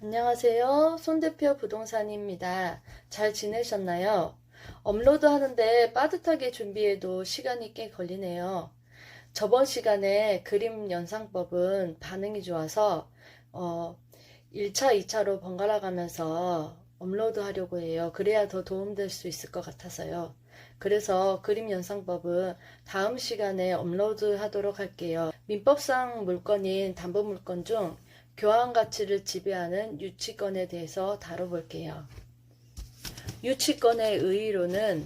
안녕하세요. 손대표 부동산입니다. 잘 지내셨나요? 업로드 하는데 빠듯하게 준비해도 시간이 꽤 걸리네요. 저번 시간에 그림 연상법은 반응이 좋아서 1차, 2차로 번갈아 가면서 업로드 하려고 해요. 그래야 더 도움될 수 있을 것 같아서요. 그래서 그림 연상법은 다음 시간에 업로드 하도록 할게요. 민법상 물건인 담보물건 중 교환 가치를 지배하는 유치권에 대해서 다뤄볼게요. 유치권의 의의로는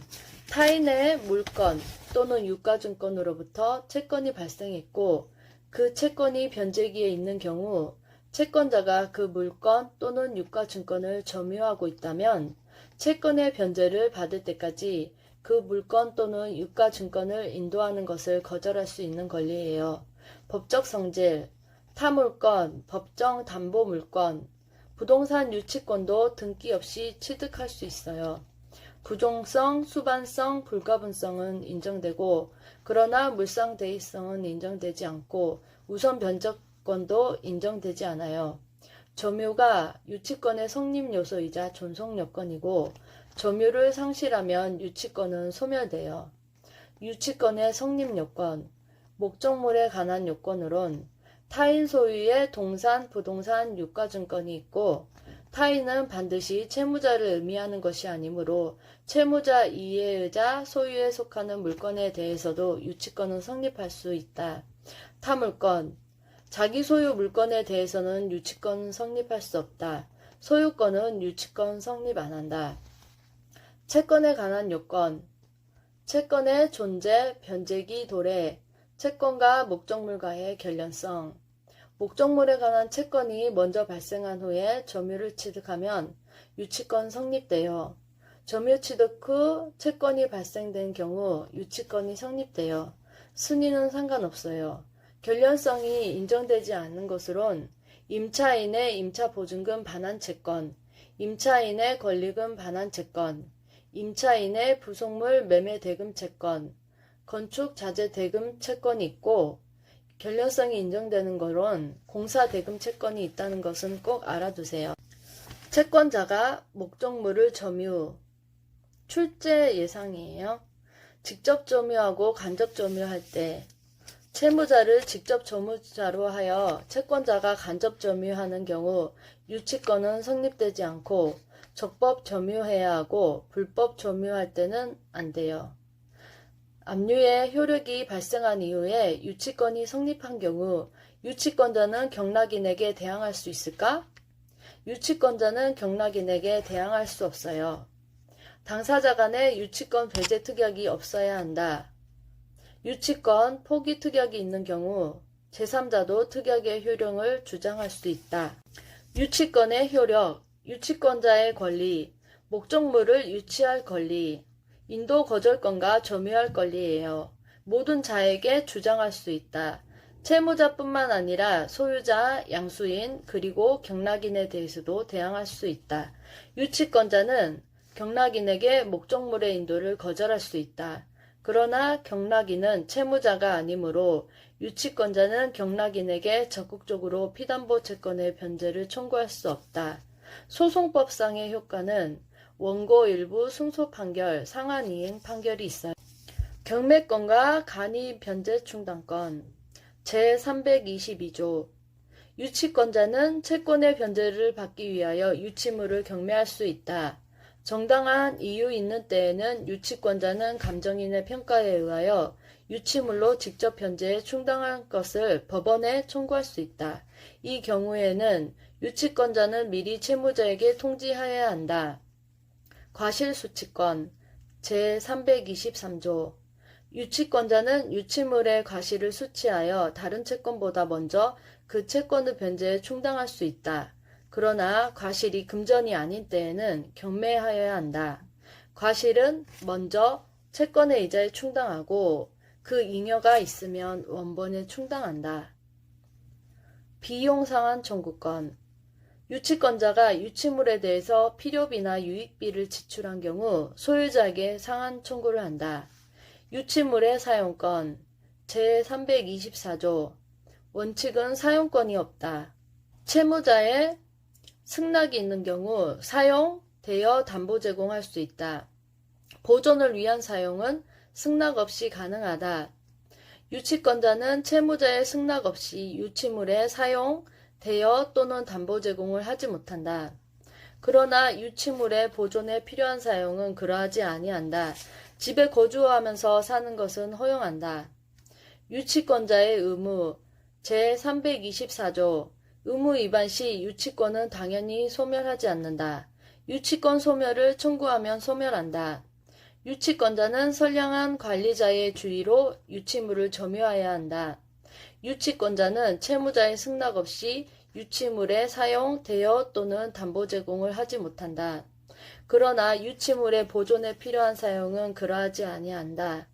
타인의 물건 또는 유가증권으로부터 채권이 발생했고 그 채권이 변제기에 있는 경우 채권자가 그 물건 또는 유가증권을 점유하고 있다면 채권의 변제를 받을 때까지 그 물건 또는 유가증권을 인도하는 것을 거절할 수 있는 권리예요. 법적 성질, 타물건, 법정 담보물건, 부동산 유치권도 등기 없이 취득할 수 있어요. 부종성, 수반성, 불가분성은 인정되고 그러나 물상대의성은 인정되지 않고 우선 변제권도 인정되지 않아요. 점유가 유치권의 성립 요소이자 존속 요건이고 점유를 상실하면 유치권은 소멸돼요. 유치권의 성립 요건, 목적물에 관한 요건으론 타인 소유의 동산, 부동산, 유가증권이 있고 타인은 반드시 채무자를 의미하는 것이 아니므로 채무자 이해의자 소유에 속하는 물건에 대해서도 유치권은 성립할 수 있다. 타물건, 자기 소유 물건에 대해서는 유치권 성립할 수 없다. 소유권은 유치권 성립 안 한다. 채권에 관한 요건, 채권의 존재, 변제기, 도래, 채권과 목적물과의 결련성, 목적물에 관한 채권이 먼저 발생한 후에 점유를 취득하면 유치권 성립돼요. 점유 취득 후 채권이 발생된 경우 유치권이 성립돼요. 순위는 상관없어요. 결련성이 인정되지 않는 것으론 임차인의 임차보증금 반환 채권, 임차인의 권리금 반환 채권, 임차인의 부속물 매매 대금 채권, 건축 자재 대금 채권이 있고 결련성이 인정되는 거론 공사 대금 채권이 있다는 것은 꼭 알아두세요. 채권자가 목적물을 점유, 출제 예상이에요. 직접 점유하고 간접 점유할 때 채무자를 직접 점유자로 하여 채권자가 간접 점유하는 경우 유치권은 성립되지 않고 적법 점유해야 하고 불법 점유할 때는 안 돼요. 압류의 효력이 발생한 이후에 유치권이 성립한 경우 유치권자는 경락인에게 대항할 수 있을까? 유치권자는 경락인에게 대항할 수 없어요. 당사자 간의 유치권 배제 특약이 없어야 한다. 유치권 포기 특약이 있는 경우 제3자도 특약의 효력을 주장할 수 있다. 유치권의 효력, 유치권자의 권리, 목적물을 유치할 권리, 인도 거절권과 점유할 권리예요. 모든 자에게 주장할 수 있다. 채무자뿐만 아니라 소유자, 양수인, 그리고 경락인에 대해서도 대항할 수 있다. 유치권자는 경락인에게 목적물의 인도를 거절할 수 있다. 그러나 경락인은 채무자가 아니므로 유치권자는 경락인에게 적극적으로 피담보 채권의 변제를 청구할 수 없다. 소송법상의 효과는 원고 일부 승소 판결, 상한 이행 판결이 있어요. 경매권과 간이 변제 충당권 제322조 유치권자는 채권의 변제를 받기 위하여 유치물을 경매할 수 있다. 정당한 이유 있는 때에는 유치권자는 감정인의 평가에 의하여 유치물로 직접 변제에 충당한 것을 법원에 청구할 수 있다. 이 경우에는 유치권자는 미리 채무자에게 통지하여야 한다. 과실수취권 제323조 유치권자는 유치물의 과실을 수취하여 다른 채권보다 먼저 그 채권의 변제에 충당할 수 있다. 그러나 과실이 금전이 아닌 때에는 경매하여야 한다. 과실은 먼저 채권의 이자에 충당하고 그 잉여가 있으면 원본에 충당한다. 비용상환 청구권 유치권자가 유치물에 대해서 필요비나 유익비를 지출한 경우 소유자에게 상환 청구를 한다. 유치물의 사용권 제324조 원칙은 사용권이 없다. 채무자의 승낙이 있는 경우 사용, 대여, 담보 제공할 수 있다. 보존을 위한 사용은 승낙 없이 가능하다. 유치권자는 채무자의 승낙 없이 유치물의 사용, 대여 또는 담보 제공을 하지 못한다. 그러나 유치물의 보존에 필요한 사용은 그러하지 아니한다. 집에 거주하면서 사는 것은 허용한다. 유치권자의 의무 제324조 의무 위반 시 유치권은 당연히 소멸하지 않는다. 유치권 소멸을 청구하면 소멸한다. 유치권자는 선량한 관리자의 주의로 유치물을 점유해야 한다. 유치권자는 채무자의 승낙 없이 유치물의 사용, 대여 또는 담보 제공을 하지 못한다. 그러나 유치물의 보존에 필요한 사용은 그러하지 아니한다.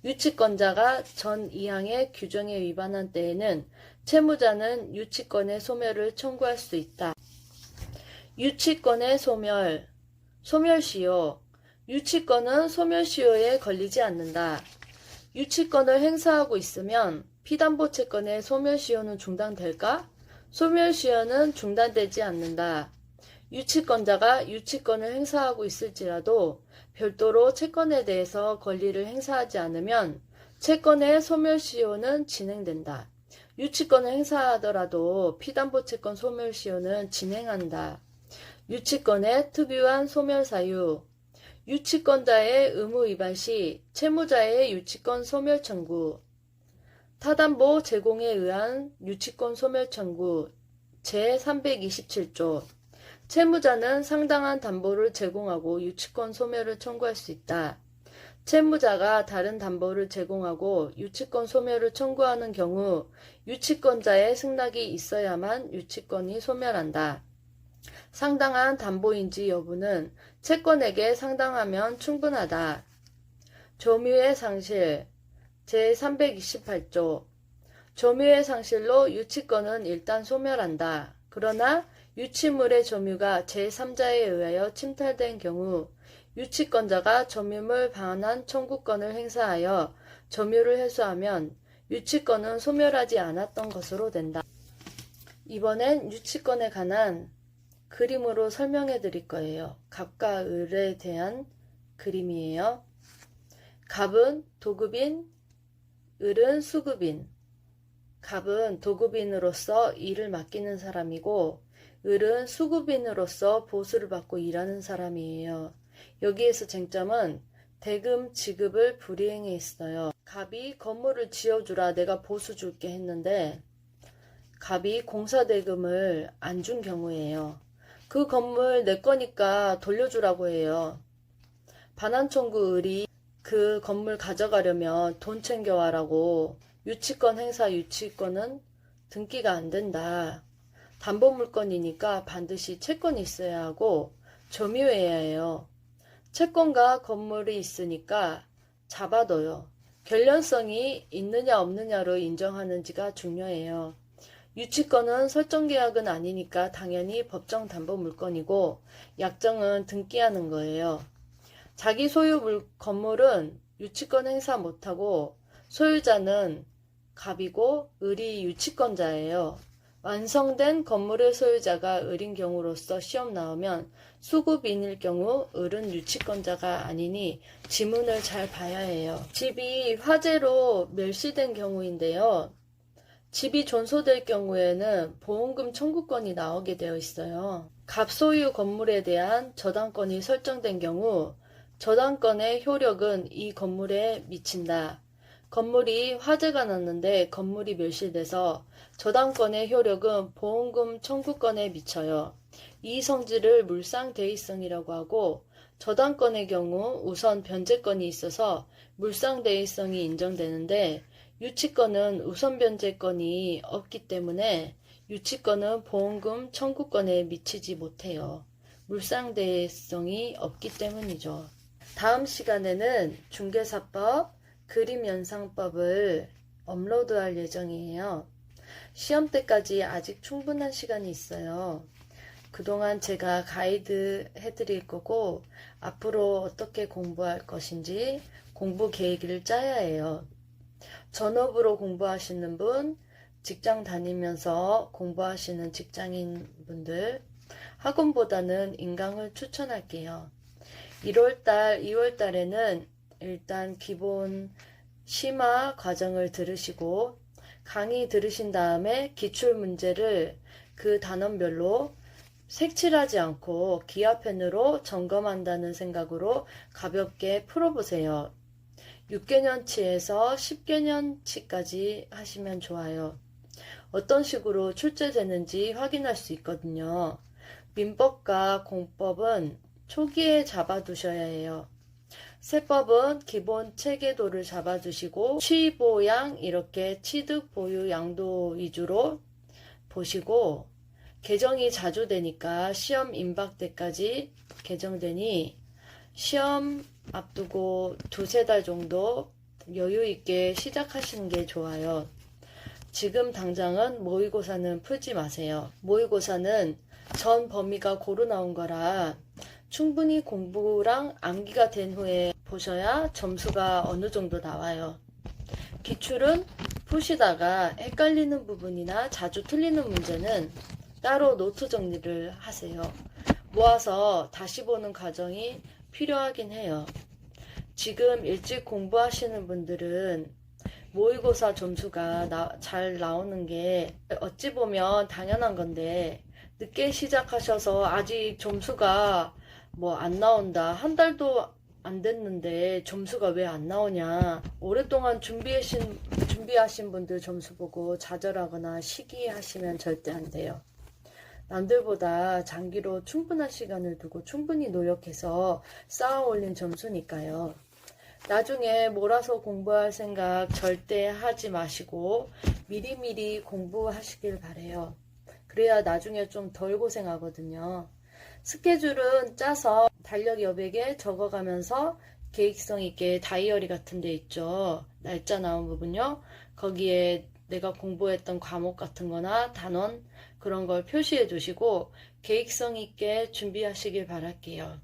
유치권자가 전 2항의 규정에 위반한 때에는 채무자는 유치권의 소멸을 청구할 수 있다. 유치권의 소멸, 소멸시효. 유치권은 소멸시효에 걸리지 않는다. 유치권을 행사하고 있으면 피담보 채권의 소멸시효는 중단될까? 소멸시효는 중단되지 않는다. 유치권자가 유치권을 행사하고 있을지라도 별도로 채권에 대해서 권리를 행사하지 않으면 채권의 소멸시효는 진행된다. 유치권을 행사하더라도 피담보 채권 소멸시효는 진행한다. 유치권의 특유한 소멸사유. 유치권자의 의무 위반 시 채무자의 유치권 소멸 청구. 타담보 제공에 의한 유치권 소멸 청구 제327조 채무자는 상당한 담보를 제공하고 유치권 소멸을 청구할 수 있다. 채무자가 다른 담보를 제공하고 유치권 소멸을 청구하는 경우 유치권자의 승낙이 있어야만 유치권이 소멸한다. 상당한 담보인지 여부는 채권에게 상당하면 충분하다. 점유의 상실 제328조 점유의 상실로 유치권은 일단 소멸한다. 그러나 유치물의 점유가 제3자에 의하여 침탈된 경우 유치권자가 점유물 반환 청구권을 행사하여 점유를 해소하면 유치권은 소멸하지 않았던 것으로 된다. 이번엔 유치권에 관한 그림으로 설명해 드릴 거예요. 갑과 을에 대한 그림이에요. 갑은 도급인, 을은 수급인. 갑은 도급인으로서 일을 맡기는 사람이고 을은 수급인으로서 보수를 받고 일하는 사람이에요. 여기에서 쟁점은 대금 지급을 불이행해 있어요. 갑이 건물을 지어주라 내가 보수 줄게 했는데 갑이 공사대금을 안 준 경우예요. 그 건물 내 거니까 돌려주라고 해요. 반환청구 을이 그 건물 가져가려면 돈 챙겨와라고 유치권 행사 유치권은 등기가 안 된다. 담보물건이니까 반드시 채권이 있어야 하고 점유해야 해요. 채권과 건물이 있으니까 잡아둬요. 결련성이 있느냐 없느냐로 인정하는지가 중요해요. 유치권은 설정계약은 아니니까 당연히 법정 담보물건이고 약정은 등기하는 거예요. 자기 소유 건물은 유치권 행사 못하고 소유자는 갑이고 을이 유치권자예요. 완성된 건물의 소유자가 을인 경우로서 시험 나오면 수급인일 경우 을은 유치권자가 아니니 지문을 잘 봐야 해요. 집이 화재로 멸시된 경우인데요. 집이 전소될 경우에는 보험금 청구권이 나오게 되어 있어요. 갑 소유 건물에 대한 저당권이 설정된 경우 저당권의 효력은 이 건물에 미친다. 건물이 화재가 났는데 건물이 멸실돼서 저당권의 효력은 보험금 청구권에 미쳐요. 이 성질을 물상대의성이라고 하고 저당권의 경우 우선 변제권이 있어서 물상대의성이 인정되는데 유치권은 우선 변제권이 없기 때문에 유치권은 보험금 청구권에 미치지 못해요. 물상대의성이 없기 때문이죠. 다음 시간에는 중개사법, 그림연상법을 업로드할 예정이에요. 시험 때까지 아직 충분한 시간이 있어요. 그동안 제가 가이드 해드릴 거고 앞으로 어떻게 공부할 것인지 공부 계획을 짜야 해요. 전업으로 공부하시는 분, 직장 다니면서 공부하시는 직장인 분들, 학원보다는 인강을 추천할게요. 1월달, 2월달에는 일단 기본 심화 과정을 들으시고 강의 들으신 다음에 기출문제를 그 단원별로 색칠하지 않고 기하펜으로 점검한다는 생각으로 가볍게 풀어보세요. 6개년치에서 10개년치까지 하시면 좋아요. 어떤 식으로 출제되는지 확인할 수 있거든요. 민법과 공법은 초기에 잡아두셔야 해요. 세법은 기본 체계도를 잡아두시고 취보양 이렇게 취득, 보유, 양도 위주로 보시고 개정이 자주 되니까 시험 임박 때까지 개정되니 시험 앞두고 두세 달 정도 여유 있게 시작하시는 게 좋아요. 지금 당장은 모의고사는 풀지 마세요. 모의고사는 전 범위가 고루 나온 거라 충분히 공부랑 암기가 된 후에 보셔야 점수가 어느 정도 나와요. 기출은 푸시다가 헷갈리는 부분이나 자주 틀리는 문제는 따로 노트 정리를 하세요. 모아서 다시 보는 과정이 필요하긴 해요. 지금 일찍 공부하시는 분들은 모의고사 점수가 잘 나오는 게 어찌 보면 당연한 건데 늦게 시작하셔서 아직 점수가 안 나온다. 한 달도 안 됐는데 점수가 왜 안 나오냐. 오랫동안 준비하신 분들 점수 보고 좌절하거나 시기하시면 절대 안 돼요. 남들보다 장기로 충분한 시간을 두고 충분히 노력해서 쌓아 올린 점수니까요. 나중에 몰아서 공부할 생각 절대 하지 마시고 미리미리 공부하시길 바래요. 그래야 나중에 좀 덜 고생하거든요. 스케줄은 짜서 달력 여백에 적어가면서 계획성 있게 다이어리 같은 데 있죠. 날짜 나온 부분요. 거기에 내가 공부했던 과목 같은 거나 단원 그런 걸 표시해 두시고 계획성 있게 준비하시길 바랄게요.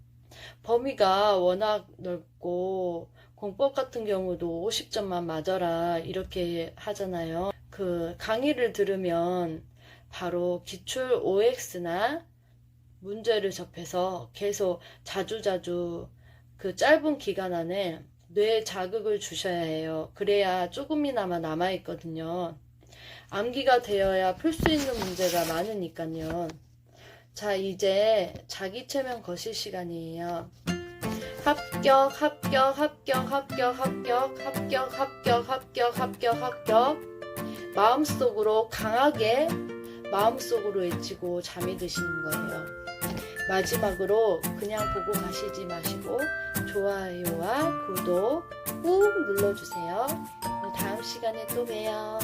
범위가 워낙 넓고 공법 같은 경우도 50점만 맞아라 이렇게 하잖아요. 그 강의를 들으면 바로 기출 OX나 문제를 접해서 계속 자주자주 그 짧은 기간 안에 뇌에 자극을 주셔야 해요. 그래야 조금이나마 남아있거든요. 암기가 되어야 풀 수 있는 문제가 많으니까요. 자, 이제 자기 체면 거실 시간이에요. 합격, 합격, 합격, 합격, 합격, 합격, 합격, 합격, 합격, 합격. 마음속으로 강하게 마음속으로 외치고 잠이 드시는 거예요. 마지막으로 그냥 보고 가시지 마시고 좋아요와 구독 꾹 눌러주세요. 다음 시간에 또 봬요.